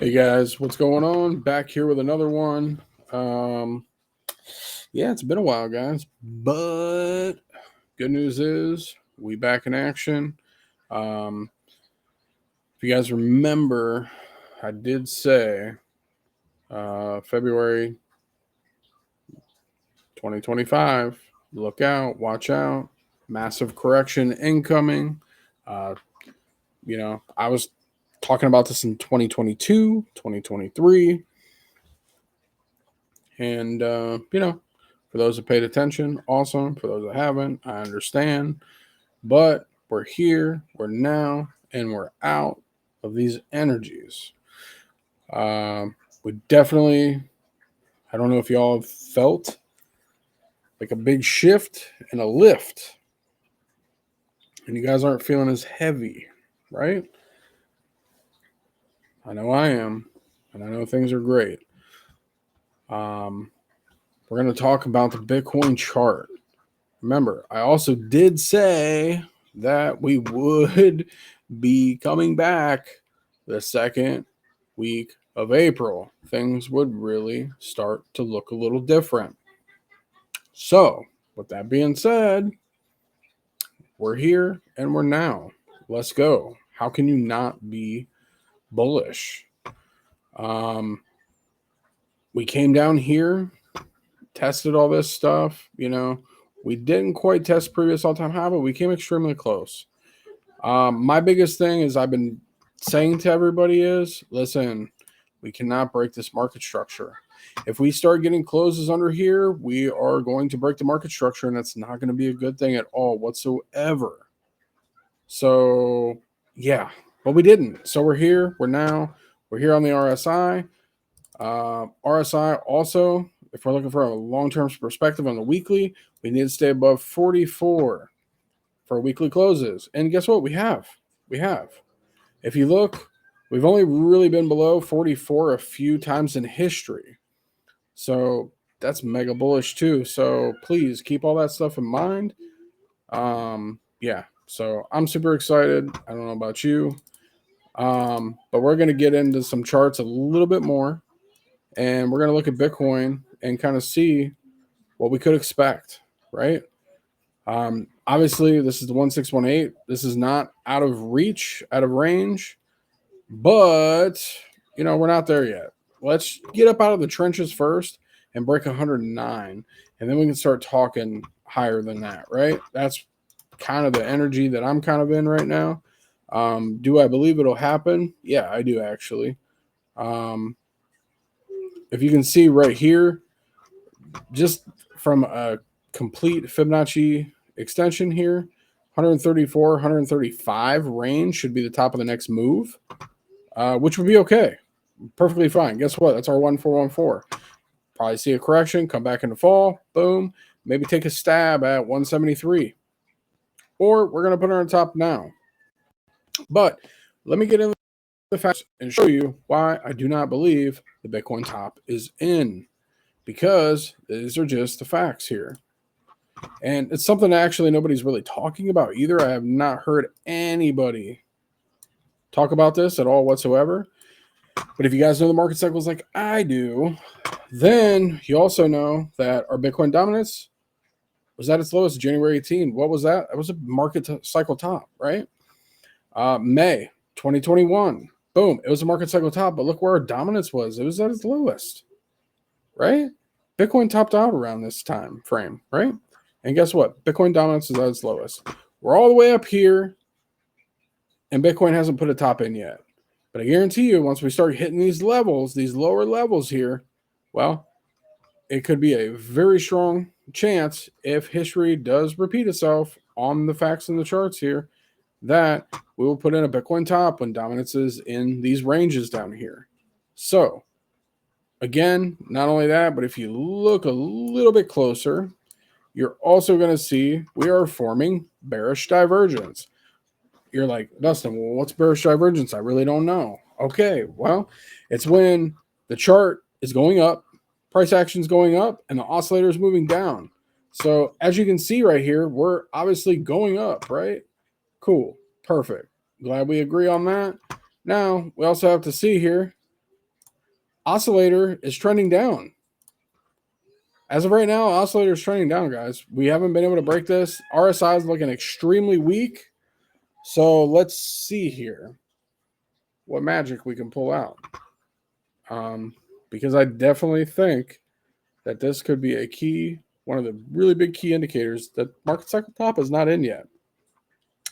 Hey guys, what's going on? Back here with another one. Um, yeah, it's been a while, guys, but good news is we back in action. Um, if you guys remember, I did say February 2025. Look out, watch out, massive correction incoming. Uh, I was talking about this in 2022, 2023. And, for those that paid attention, awesome. For those that haven't, I understand. But we're here, we're now, and we're out of these energies. We definitely, I don't know if y'all have felt like a big shift and a lift, and you guys aren't feeling as heavy, right? I know I am, and I know things are great. We're going to talk about the Bitcoin chart. Remember, I also did say that we would be coming back the second week of April. Things would really start to look a little different. So, with that being said, we're here and we're now. Let's go. How can you not be bullish? We came down here, tested all this stuff, we didn't quite test previous all-time high, but we came extremely close. My biggest thing is I've been saying to everybody is, listen, we cannot break this market structure. If we start getting closes under here, we are going to break the market structure, and that's not going to be a good thing at all whatsoever. So, yeah, but we didn't. So we're here. We're here on the RSI. RSI also, if we're looking for a long-term perspective on the weekly, we need to stay above 44 for weekly closes. And guess what? We have. If you look, we've only really been below 44 a few times in history. So that's mega bullish too. So please keep all that stuff in mind. Yeah. So I'm super excited. I don't know about you. But we're going to get into some charts a little bit more. And we're going to look at Bitcoin and kind of see what we could expect, right? Obviously, this is the 1618. This is not out of reach, out of range, but we're not there yet. Let's get up out of the trenches first and break 109, and then we can start talking higher than that, right? That's kind of the energy that I'm kind of in right now. Do I believe it'll happen? Yeah, I do actually. If you can see right here, just from a complete Fibonacci extension here, 134, 135 range should be the top of the next move, which would be okay. Perfectly fine. Guess what? That's our 1414. Probably see a correction, come back into fall, boom, maybe take a stab at 173. Or we're going to put it on top now. But let me get into the facts and show you why I do not believe the Bitcoin top is in. Because these are just the facts here. And it's something that actually nobody's really talking about either. I have not heard anybody talk about this at all whatsoever. But if you guys know the market cycles like I do, then you also know that our Bitcoin dominance was at its lowest January 18. What was that? That was a market cycle top, right? May 2021. Boom. It was a market cycle top, but look where our dominance was. It was at its lowest, right? Bitcoin topped out around this time frame, right? And guess what? Bitcoin dominance is at its lowest. We're all the way up here, and Bitcoin hasn't put a top in yet. But I guarantee you, once we start hitting these levels, these lower levels here, well, it could be a very strong chance, if history does repeat itself on the facts and the charts here, that we will put in a Bitcoin top when dominance is in these ranges down here. So, again, not only that, but if you look a little bit closer, you're also going to see we are forming bearish divergence. You're like, Dustin, well, what's bearish divergence? I really don't know. Okay, well, it's when the chart is going up, price action is going up, and the oscillator is moving down. So as you can see right here, we're obviously going up, right? Cool, perfect. Glad we agree on that. Now, we also have to see here, Oscillator is trending down. As of right now, Oscillator is trending down, guys. We haven't been able to break this. RSI is looking extremely weak. So let's see here what magic we can pull out. Because I definitely think that this could be a key, one of the really big key indicators that market cycle top is not in yet.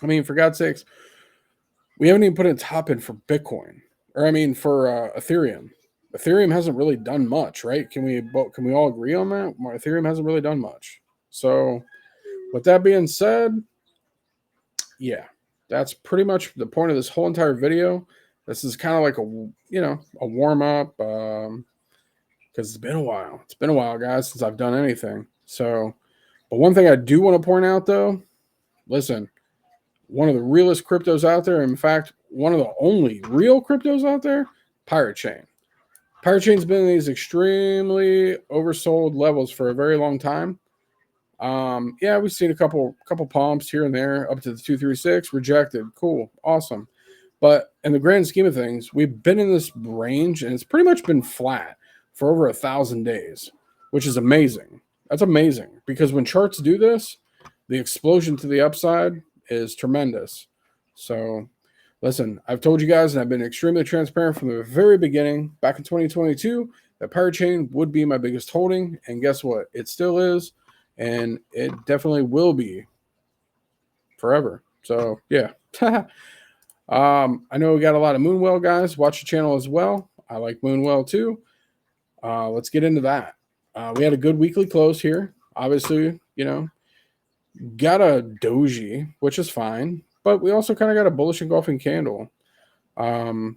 I mean, for God's sakes, we haven't even put a top in for Bitcoin, or I mean for Ethereum. Ethereum hasn't really done much, right? Can we all agree on that? Ethereum hasn't really done much. So, with that being said, yeah, that's pretty much the point of this whole entire video. This is kind of like a warm up because it's been a while. It's been a while, guys, since I've done anything. So, but one thing I do want to point out, though, listen, one of the realest cryptos out there, in fact, one of the only real cryptos out there, Pirate Chain. Pirate Chain's been in these extremely oversold levels for a very long time. Yeah, we've seen a couple pumps here and there up to the 236, rejected. Cool, awesome. But in the grand scheme of things, we've been in this range and it's pretty much been flat for over 1,000 days, which is amazing. That's amazing because when charts do this, the explosion to the upside is tremendous. So, listen, I've told you guys, and I've been extremely transparent from the very beginning, back in 2022, that Pirate Chain would be my biggest holding. And guess what? It still is. And it definitely will be forever. So, yeah. I know we got a lot of Moonwell guys. Watch the channel as well. I like Moonwell too. Let's get into that. We had a good weekly close here. Obviously, got a doji, which is fine. But we also kind of got a bullish engulfing candle. Again,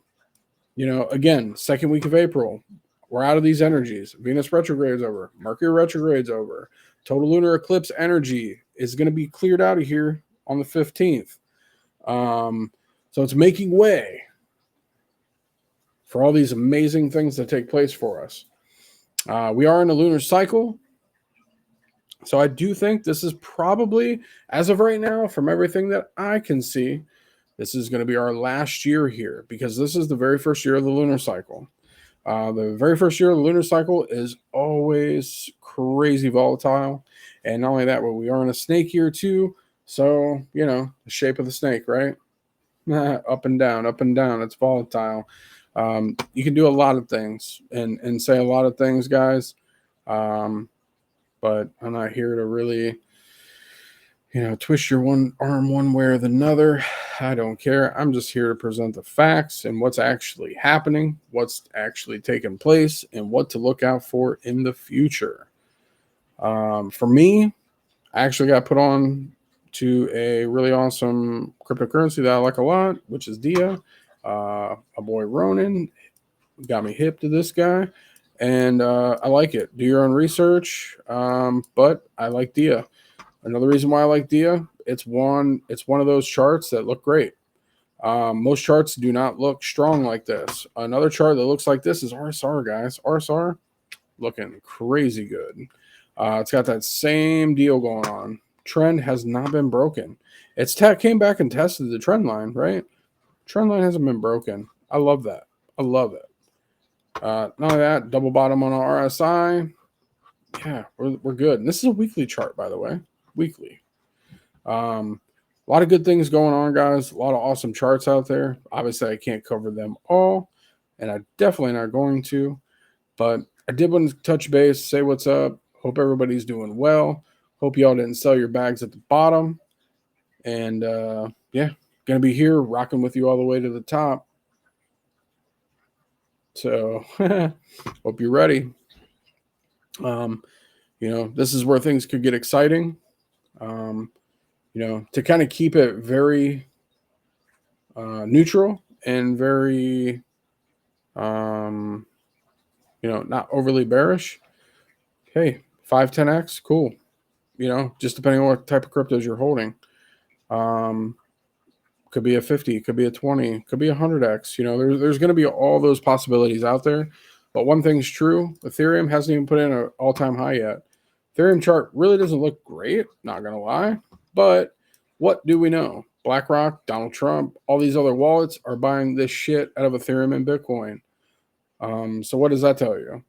second week of April, we're out of these energies. Venus retrograde's over. Mercury retrograde's over. Total lunar eclipse energy is going to be cleared out of here on the 15th. So it's making way for all these amazing things that take place for us. We are in a lunar cycle. So I do think this is probably, as of right now, from everything that I can see, this is going to be our last year here because this is the very first year of the lunar cycle. The very first year of the lunar cycle is always crazy volatile. And not only that, but we are in a snake year too. So, the shape of the snake, right? Up and down, it's volatile. You can do a lot of things and say a lot of things, guys. But I'm not here to really, twist your one arm one way or the other. I don't care. I'm just here to present the facts and what's actually happening, what's actually taking place, and what to look out for in the future. For me, I actually got put on to a really awesome cryptocurrency that I like a lot, which is DIA. A boy Ronan got me hip to this guy, and I like it. Do your own research, but I like DIA. Another reason why I like DIA, it's one of those charts that look great. Most charts do not look strong like this. Another chart that looks like this is RSR, guys. RSR looking crazy good. It's got that same deal going on. Trend has not been broken. It's came back and tested the trend line, right? Trend line hasn't been broken. I love that. I love it. Not only that, double bottom on our RSI. Yeah, we're good. And this is a weekly chart, by the way. Weekly. A lot of good things going on, guys. A lot of awesome charts out there. Obviously, I can't cover them all, and I'm definitely not going to. But I did want to touch base, say what's up. Hope everybody's doing well. Hope y'all didn't sell your bags at the bottom. And, yeah, going to be here rocking with you all the way to the top. So, hope you're ready. This is where things could get exciting. To kind of keep it very neutral and very, not overly bearish. Hey, 5-10x, cool. Just depending on what type of cryptos you're holding. Could be a 50, could be a 20, could be 100x. There's going to be all those possibilities out there. But one thing's true, Ethereum hasn't even put in an all-time high yet. Ethereum chart really doesn't look great, not going to lie. But what do we know? BlackRock, Donald Trump, all these other wallets are buying this shit out of Ethereum and Bitcoin. So what does that tell you?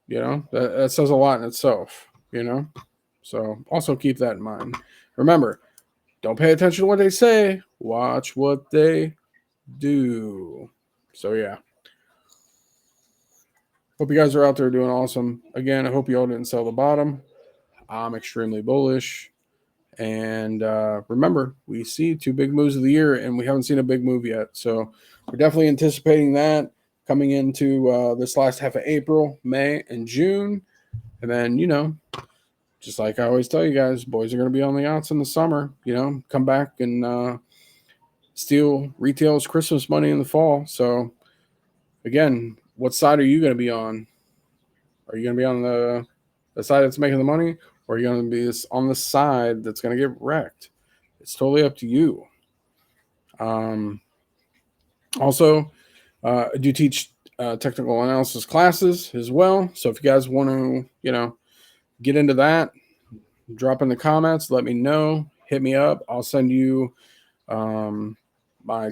You know, that says a lot in itself, you know? So also keep that in mind. Remember, don't pay attention to what they say, watch what they do. So yeah. Hope you guys are out there doing awesome. Again, I hope you all didn't sell the bottom. I'm extremely bullish. And remember, we see 2 big moves of the year, and we haven't seen a big move yet. So we're definitely anticipating that coming into this last half of April, May, and June. And then, you know, just like I always tell you guys, boys are going to be on the outs in the summer. You know, come back and steal retail's Christmas money in the fall. So, again, what side are you going to be on? Are you going to be on the side that's making the money, or are you going to be on the side that's going to get wrecked? It's totally up to you. Also, I do teach technical analysis classes as well. So if you guys want to, you know, get into that, drop in the comments, let me know, hit me up. I'll send you my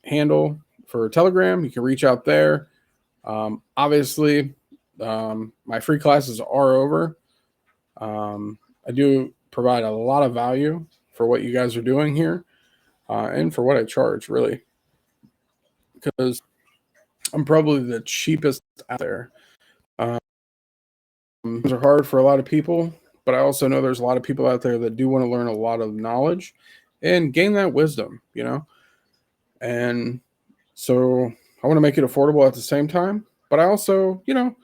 handle for Telegram. You can reach out there. Obviously, my free classes are over. I do provide a lot of value for what you guys are doing here and for what I charge, really, because I'm probably the cheapest out there. Those are hard for a lot of people, but I also know there's a lot of people out there that do want to learn a lot of knowledge and gain that wisdom, you know? And so I want to make it affordable at the same time, but I also, you know,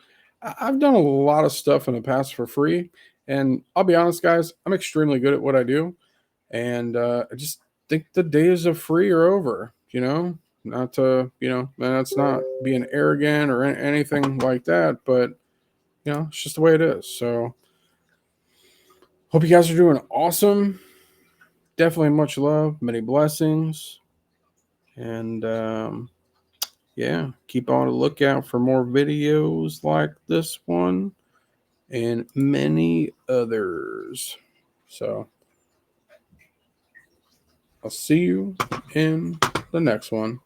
I've done a lot of stuff in the past for free. And I'll be honest, guys, I'm extremely good at what I do. And I just think the days of free are over, you know? Not to, you know, that's not being arrogant or anything like that, but, you know, it's just the way it is. So, hope you guys are doing awesome. Definitely much love, many blessings. And yeah, keep on the lookout for more videos like this one and many others. So I'll see you in the next one.